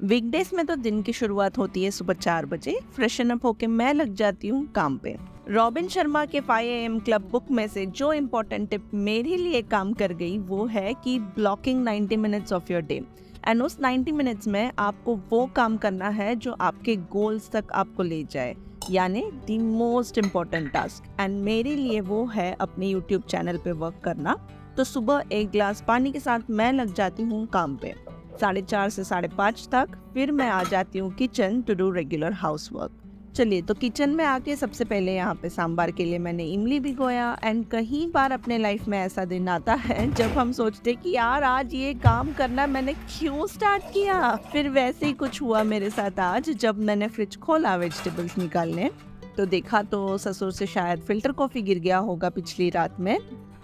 Weekdays में तो दिन की शुरुआत होती है सुबह 4 बजे। फ्रेशन अप होके मैं लग जाती हूँ काम पे। रॉबिन शर्मा के 5 AM क्लब बुक में से जो इम्पोर्टेंट टिप मेरे लिए काम कर गई वो है कि blocking 90 minutes of your day. And उस 90 मिनट्स में आपको वो काम करना है जो आपके गोल्स तक आपको ले जाए, यानी the most important task. And मेरे लिए वो है अपने यूट्यूब चैनल पे वर्क करना। तो सुबह एक गिलास पानी के साथ मैं लग जाती हूँ काम पे 4:30 से 5:30 तक। फिर मैं आ जाती हूँ kitchen to do regular house work. चलिए, तो किचन में आके सबसे पहले यहाँ पे सांबार के लिए मैंने इमली भिगोया। एंड कई बार अपने लाइफ में ऐसा दिन आता है जब हम सोचते कि यार आज ये काम करना मैंने क्यों स्टार्ट किया। फिर वैसे ही कुछ हुआ मेरे साथ आज, जब मैंने फ्रिज खोला वेजिटेबल्स निकालने तो देखा तो ससुर से शायद फिल्टर कॉफी गिर गया होगा पिछली रात में।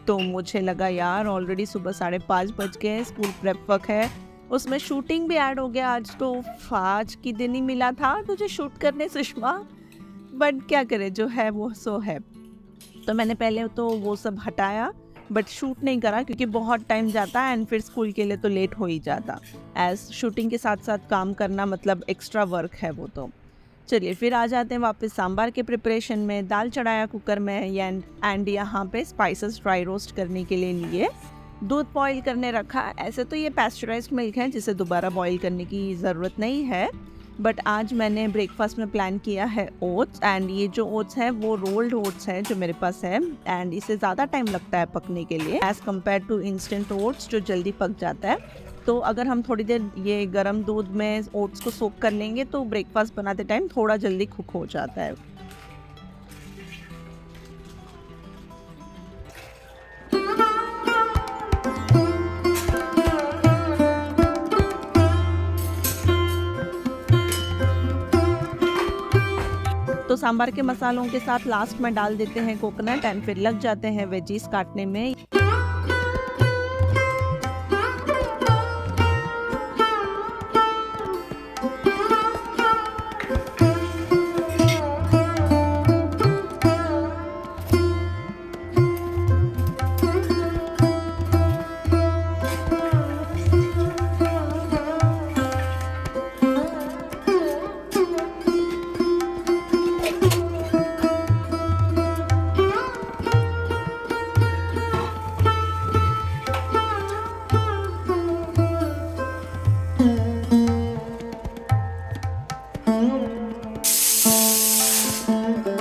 तो मुझे लगा यार ऑलरेडी सुबह 5:30 बज गए, स्कूल प्रेप वर्क है, उसमें शूटिंग भी ऐड हो गया। आज की दिन ही मिला था तुझे शूट करने सुषमा, बट क्या करे, जो है वो सो है। तो मैंने पहले तो वो सब हटाया बट शूट नहीं करा क्योंकि बहुत टाइम जाता है एंड फिर स्कूल के लिए तो लेट हो ही जाता। एज शूटिंग के साथ साथ काम करना मतलब एक्स्ट्रा वर्क है वो तो। चलिए, फिर आ जाते हैं वापस सांबार के प्रिपरेशन में। दाल चढ़ाया कुकर में एंड यहाँ पे स्पाइसेस ड्राई रोस्ट करने के लिए दूध बॉईल करने रखा। ऐसे तो ये पैस्चराइज्ड मिल्क है जिसे दोबारा बॉईल करने की ज़रूरत नहीं है, बट आज मैंने ब्रेकफास्ट में प्लान किया है ओट्स। एंड ये जो ओट्स है वो रोल्ड ओट्स है जो मेरे पास है। एंड इसे ज़्यादा टाइम लगता है पकने के लिए as compare to instant oats जो जल्दी पक जाता है। तो अगर हम थोड़ी देर ये गर्म दूध में ओट्स को सोक कर लेंगे तो ब्रेकफास्ट बनाते टाइम थोड़ा जल्दी कुक हो जाता है। तो सांभर के मसालों के साथ लास्ट में डाल देते हैं कोकोनट एंड फिर लग जाते हैं वेजीज काटने में।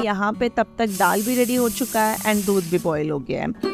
यहाँ पे तब तक दाल भी रेडी हो चुका है एंड दूध भी बॉईल हो गया है।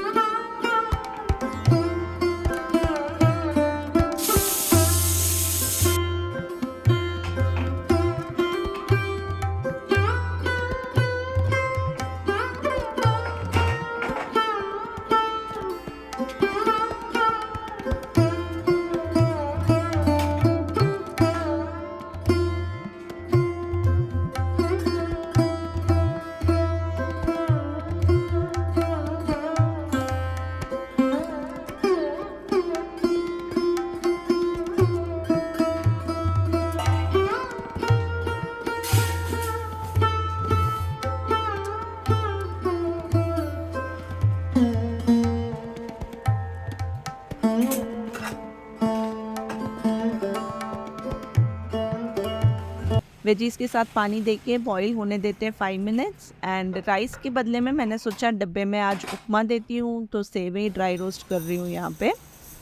वेजीज के साथ पानी देके बॉईल होने देते हैं 5 मिनट्स। एंड राइस के बदले में मैंने सोचा डब्बे में आज उपमा देती हूँ, तो सेवई ड्राई रोस्ट कर रही हूँ यहाँ पे।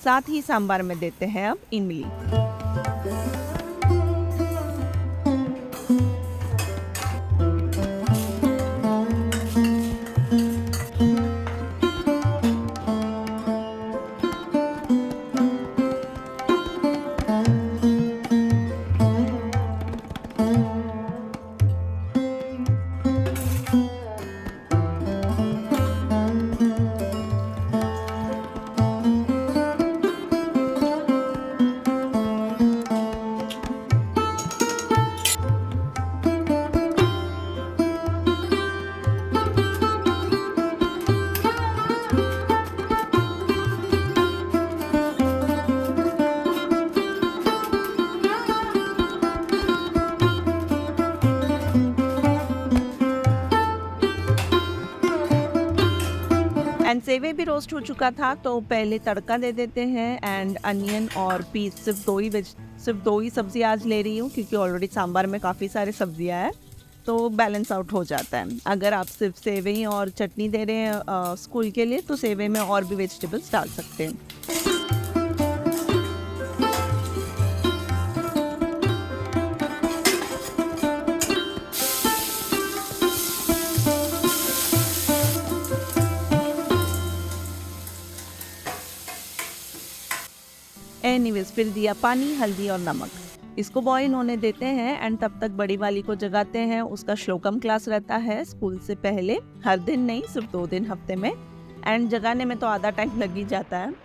साथ ही सांबार में देते हैं अब इमली। एंड सेवे भी रोस्ट हो चुका था, तो पहले तड़का दे देते हैं। एंड अनियन और पीस, सिर्फ 2 ही सिर्फ 2 ही सब्ज़ी आज ले रही हूँ क्योंकि ऑलरेडी सांभर में काफ़ी सारी सब्जियाँ हैं, तो बैलेंस आउट हो जाता है। अगर आप सिर्फ सेवई और चटनी दे रहे हैं स्कूल के लिए, तो सेवई में और भी वेजिटेबल्स डाल सकते हैं। एनीवेज़ फिर दिया पानी, हल्दी और नमक। इसको बॉयल होने देते हैं एंड तब तक बड़ी वाली को जगाते हैं। उसका श्लोकम क्लास रहता है स्कूल से पहले, हर दिन नहीं, सिर्फ 2 दिन हफ्ते में, एंड जगाने में तो आधा टाइम लग ही जाता है।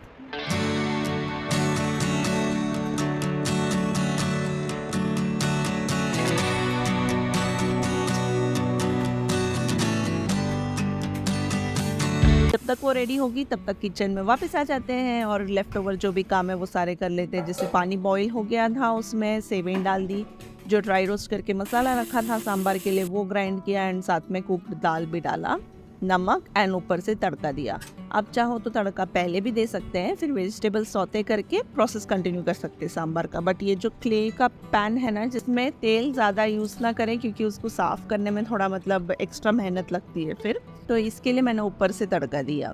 जब तक वो रेडी होगी तब तक किचन में वापस आ जाते हैं और लेफ्ट ओवर जो भी काम है वो सारे कर लेते हैं। जैसे पानी बॉईल हो गया था, उसमें सेवई डाल दी, जो ड्राई रोस्ट करके मसाला रखा था सांभर के लिए वो ग्राइंड किया एंड साथ में कुक्ड दाल भी डाला, नमक एंड ऊपर से तड़का दिया। आप चाहो तो तड़का पहले भी दे सकते हैं, फिर वेजिटेबल सौते करके प्रोसेस कंटिन्यू कर सकते हैं सांभर का। बट ये जो क्ले का पैन है ना, जिसमें तेल ज़्यादा यूज़ ना करें क्योंकि उसको साफ़ करने में थोड़ा मतलब एक्स्ट्रा मेहनत लगती है फिर, तो इसके लिए मैंने ऊपर से तड़का दिया।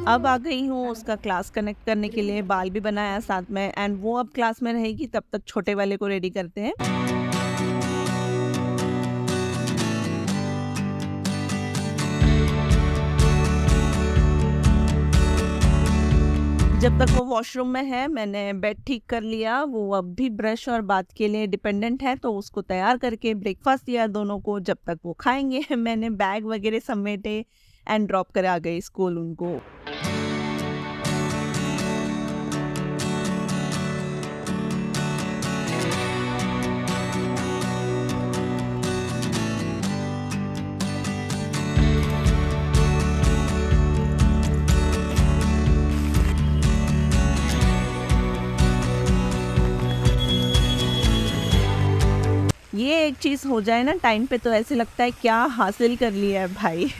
अब आ गई हूँ उसका क्लास कनेक्ट करने के लिए, बाल भी बनाया साथ में एंड वो अब क्लास में रहेगी, तब तक छोटे वाले को रेडी करते हैं। जब तक वो वॉशरूम में है मैंने बेड ठीक कर लिया, वो अब भी ब्रश और बाथ के लिए डिपेंडेंट है, तो उसको तैयार करके ब्रेकफास्ट दिया दोनों को। जब तक वो खाएंगे मैंने बैग वगैरह समेटे एंड ड्रॉप कर आ गई स्कूल उनको। ये एक चीज़ हो जाए ना टाइम पे तो ऐसे लगता है क्या हासिल कर लिया है भाई।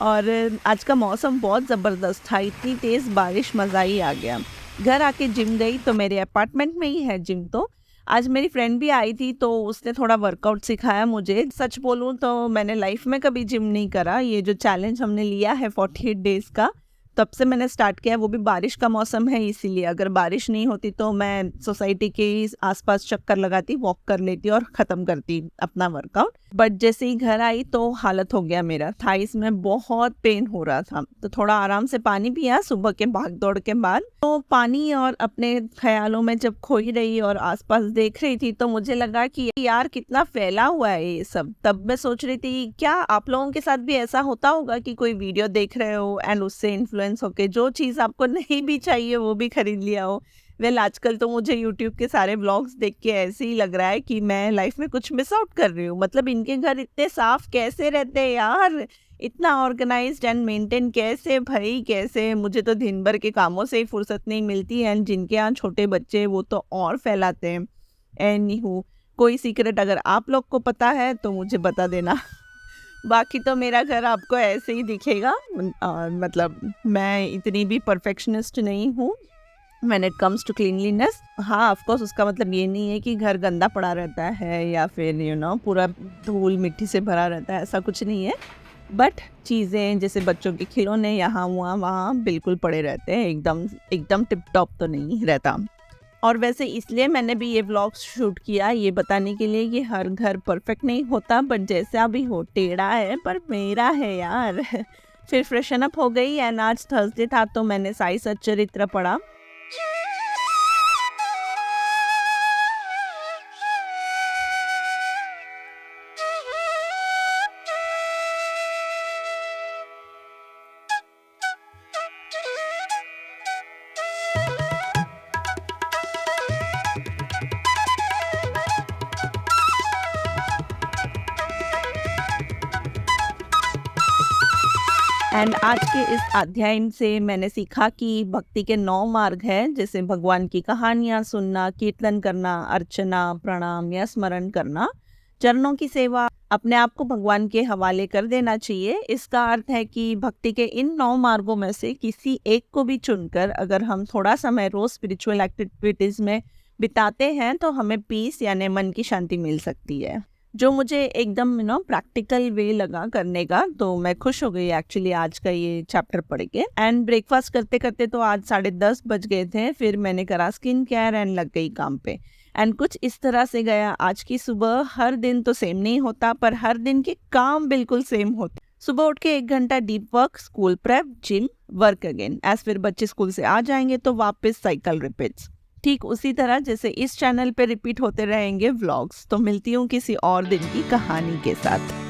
और आज का मौसम बहुत ज़बरदस्त था, इतनी तेज़ बारिश, मज़ा ही आ गया। घर आके जिम गई तो मेरे अपार्टमेंट में ही है जिम तो। आज मेरी फ्रेंड भी आई थी तो उसने थोड़ा वर्कआउट सिखाया मुझे। सच बोलूँ तो मैंने लाइफ में कभी जिम नहीं करा। ये जो चैलेंज हमने लिया है 48 डेज़ का, तब से मैंने स्टार्ट किया। वो भी बारिश का मौसम है इसीलिए, अगर बारिश नहीं होती तो मैं सोसाइटी के ही आसपास चक्कर लगाती, वॉक कर लेती और ख़त्म करती अपना वर्कआउट। बट जैसे ही घर आई तो हालत हो गया मेरा, थाइस में बहुत पेन हो रहा था, तो थोड़ा आराम से पानी पिया सुबह के भाग दौड़ के बाद। तो पानी और अपने ख्यालों में जब खोई रही और आसपास देख रही थी तो मुझे लगा कि यार कितना फैला हुआ है ये सब। तब मैं सोच रही थी क्या आप लोगों के साथ भी ऐसा होता होगा कि कोई वीडियो देख रहे हो एंड उससे इन्फ्लुएंस होके जो चीज़ आपको नहीं भी चाहिए वो भी खरीद लिया हो। वेल आजकल तो मुझे यूट्यूब के सारे व्लॉग्स देख के ऐसे ही लग रहा है कि मैं लाइफ में कुछ मिस आउट कर रही हूँ। मतलब इनके घर इतने साफ कैसे रहते हैं यार, इतना ऑर्गेनाइज्ड एंड मेंटेन कैसे भाई, कैसे? मुझे तो दिन भर के कामों से ही फुर्सत नहीं मिलती एंड जिनके यहाँ छोटे बच्चे हैं वो तो और फैलाते हैं। एनीहू, कोई सीक्रेट अगर आप लोग को पता है तो मुझे बता देना। बाकी तो मेरा घर आपको ऐसे ही दिखेगा। मतलब मैं इतनी भी परफेक्शनिस्ट नहीं हूँ when it comes to cleanliness. हाँ, ऑफ कोर्स उसका मतलब ये नहीं है कि घर गंदा पड़ा रहता है या फिर पूरा धूल मिट्टी से भरा रहता है, ऐसा कुछ नहीं है। बट चीज़ें जैसे बच्चों के खिलौने यहाँ वहाँ बिल्कुल पड़े रहते हैं, एकदम एकदम टिप टॉप तो नहीं रहता। और वैसे इसलिए मैंने भी ये व्लॉग शूट किया, ये बताने के लिए कि हर घर परफेक्ट नहीं होता, बट जैसा भी हो टेढ़ा है पर मेरा है यार। फिर फ्रेशन अप हो गई एंड आज थर्सडे था तो मैंने साई सच्चरित्र पढ़ा। एंड आज के इस अध्ययन से मैंने सीखा कि भक्ति के 9 मार्ग हैं, जैसे भगवान की कहानियाँ सुनना, कीर्तन करना, अर्चना, प्रणाम या स्मरण करना, चरणों की सेवा, अपने आप को भगवान के हवाले कर देना चाहिए। इसका अर्थ है कि भक्ति के इन 9 मार्गों में से किसी एक को भी चुनकर अगर हम थोड़ा समय रोज स्पिरिचुअल एक्टिविटीज में बिताते हैं तो हमें पीस यानी मन की शांति मिल सकती है, जो मुझे एकदम प्रैक्टिकल वे लगा करने का। तो मैं खुश हो गई एक्चुअली आज का ये चैप्टर पढ़ के। एंड ब्रेकफास्ट करते करते तो आज 10:30 बज गए थे, फिर मैंने करा स्किन केयर एंड लग गई काम पे। एंड कुछ इस तरह से गया आज की सुबह। हर दिन तो सेम नहीं होता, पर हर दिन के काम बिल्कुल सेम होते। सुबह उठ के 1 घंटा deep work, school prep, gym, work again. As फिर बच्चे स्कूल से आ जाएंगे तो वापस साइकिल रिपीट्स। ठीक उसी तरह जैसे इस चैनल पे रिपीट होते रहेंगे व्लॉग्स। तो मिलती हूँ किसी और दिन की कहानी के साथ।